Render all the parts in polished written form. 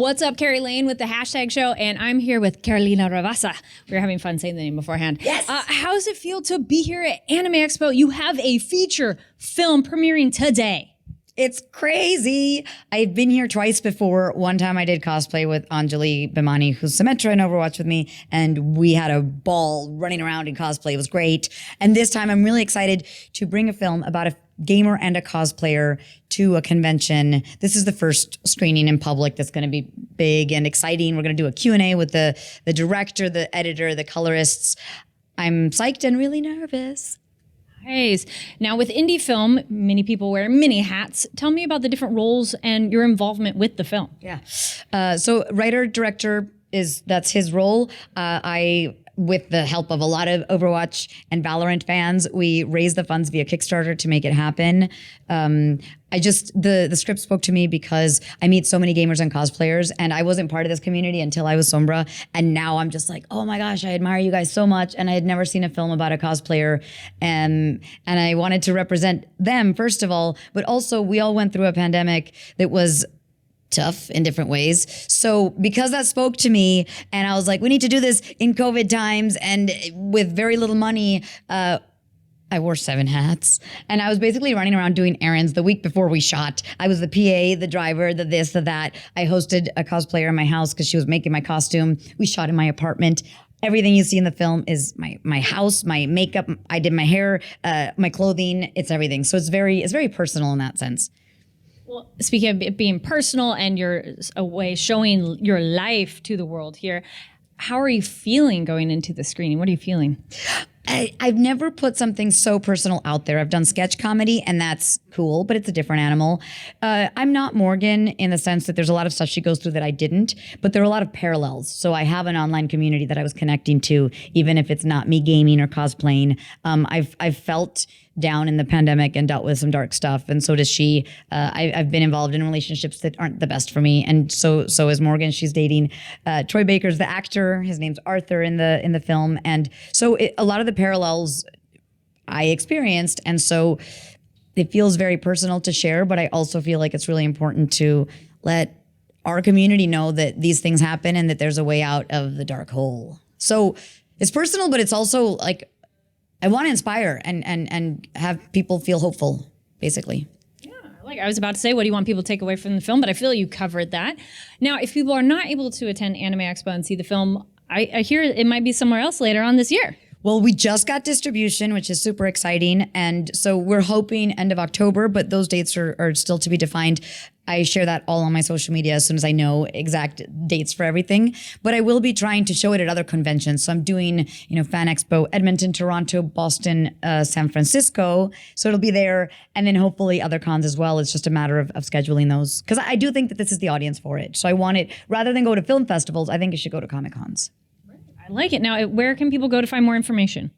What's up, Carrie Lane with the Hashtag Show, and I'm here with Carolina Ravassa. We were having fun saying the name beforehand. Yes. How does it feel to be here at Anime Expo? You have a feature film premiering today. It's crazy. I've been here twice before. One time I did cosplay with Anjali Bhimani, who's Symmetra in Overwatch with me, and we had a ball running around in cosplay. It was great. And this time I'm really excited to bring a film about a gamer and a cosplayer to a convention. This is the first screening in public that's going to be big and exciting. We're going to do a Q&A with the director, the editor, the colorists. I'm psyched and really nervous. Nice. Now, with indie film, many people wear many hats. Tell me about the different roles and your involvement with the film. Yeah. So writer, director, that's his role. With the help of a lot of Overwatch and Valorant fans, we raised the funds via Kickstarter to make it happen. The script spoke to me because I meet so many gamers and cosplayers, and I wasn't part of this community until I was Sombra. And now I'm just like, oh my gosh, I admire you guys so much. And I had never seen a film about a cosplayer. And I wanted to represent them, first of all, but also we all went through a pandemic that was tough in different ways. So because that spoke to me and I was like, we need to do this in COVID times and with very little money, I wore 7 hats and I was basically running around doing errands the week before we shot. I was the PA, the driver, the this, the that. I hosted a cosplayer in my house because she was making my costume. We shot in my apartment. Everything you see in the film is my house, my makeup. I did my hair, my clothing. It's everything. So it's very personal in that sense. Well, speaking of it being personal and you're a way showing your life to the world here, how are you feeling going into the screening? What are you feeling? I've never put something so personal out there. I've done sketch comedy and that's cool, but it's a different animal. I'm not Morgan in the sense that there's a lot of stuff she goes through that I didn't, but there are a lot of parallels. So I have an online community that I was connecting to, even if it's not me gaming or cosplaying. I've felt down in the pandemic and dealt with some dark stuff, and so does she. I've been involved in relationships that aren't the best for me, and so is Morgan. She's dating Troy Baker's the actor. His name's Arthur in the film, and so a lot of the parallels I experienced, and so it feels very personal to share. But I also feel like it's really important to let our community know that these things happen and that there's a way out of the dark hole. So it's personal, but it's also like, I want to inspire and have people feel hopeful, basically. Yeah, like I was about to say, what do you want people to take away from the film? But I feel you covered that. Now, if people are not able to attend Anime Expo and see the film, I hear it might be somewhere else later on this year. Well, we just got distribution, which is super exciting. And so we're hoping end of October, but those dates are still to be defined. I share that all on my social media as soon as I know exact dates for everything. But I will be trying to show it at other conventions. So I'm doing, Fan Expo, Edmonton, Toronto, Boston, San Francisco. So it'll be there. And then hopefully other cons as well. It's just a matter of scheduling those. Because I do think that this is the audience for it. So I want it, rather than go to film festivals, I think it should go to Comic Cons. I like it. Now, where can people go to find more information?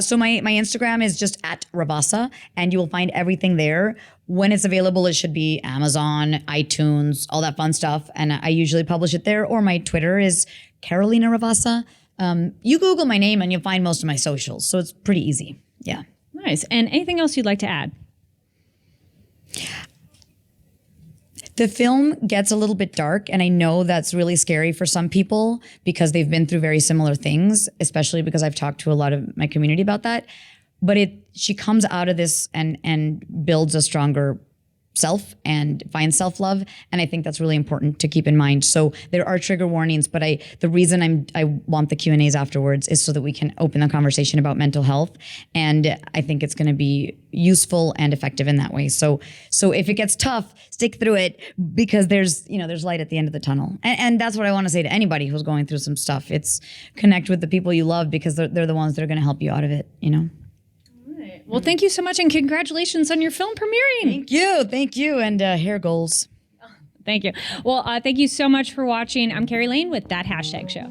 So my Instagram is just at Ravassa, and you will find everything there. When it's available, it should be Amazon, iTunes, all that fun stuff. And I usually publish it there. Or my Twitter is Carolina Ravassa. You Google my name and you'll find most of my socials. So it's pretty easy. Yeah. Nice. And anything else you'd like to add? The film gets a little bit dark, and I know that's really scary for some people because they've been through very similar things, especially because I've talked to a lot of my community about that. But she comes out of this and builds a stronger self and finds self-love, and I think that's really important to keep in mind. So there are trigger warnings, but the reason I want the Q&As afterwards is so that we can open the conversation about mental health, and I think it's going to be useful and effective in that way. So if it gets tough, stick through it, because there's light at the end of the tunnel, and that's what I want to say to anybody who's going through some stuff. It's connect with the people you love, because they're the ones that are going to help you out of it. Well, thank you so much, and congratulations on your film premiering. Thank you, and hair goals. Thank you. Well, thank you so much for watching. I'm Carrie Lane with That Hashtag Show.